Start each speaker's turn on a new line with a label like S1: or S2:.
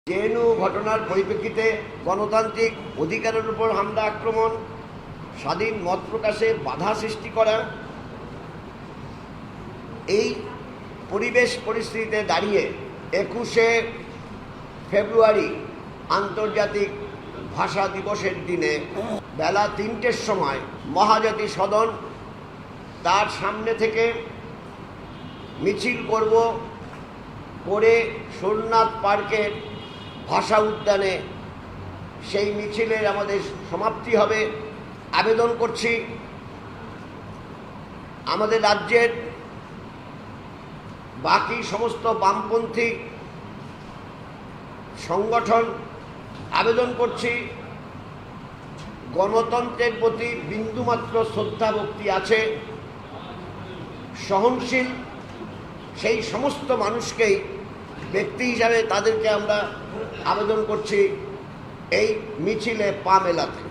S1: JNU ঘটনার পরিপ্রেক্ষিতে গণতান্ত্রিক অধিকারের উপর হামলা, আক্রমণ, স্বাধীন মত প্রকাশে বাধা সৃষ্টি করা, এই পরিবেশ পরিস্থিতিতে দাঁড়িয়ে 21শে ফেব্রুয়ারি আন্তর্জাতিক ভাষা দিবসের দিনে বেলা 3টের সময় মহাজাতি সদন তার সামনে থেকে মিছিল করব, করে সোমনাথ পার্কের ভাষা উদ্যানে সেই মিছিলের আমাদের সমাপ্তি হবে। আবেদন করছি আমাদের রাজ্যের বাকি সমস্ত বামপন্থী সংগঠন, আবেদন করছি গণতন্ত্রের প্রতি বিন্দুমাত্র শ্রদ্ধা ভক্তি আছে, সহনশীল সেই সমস্ত মানুষকেই ব্যক্তি হিসাবে তাদেরকে আমরা আবেদন করছি এই মিছিলে পা মেলাতে।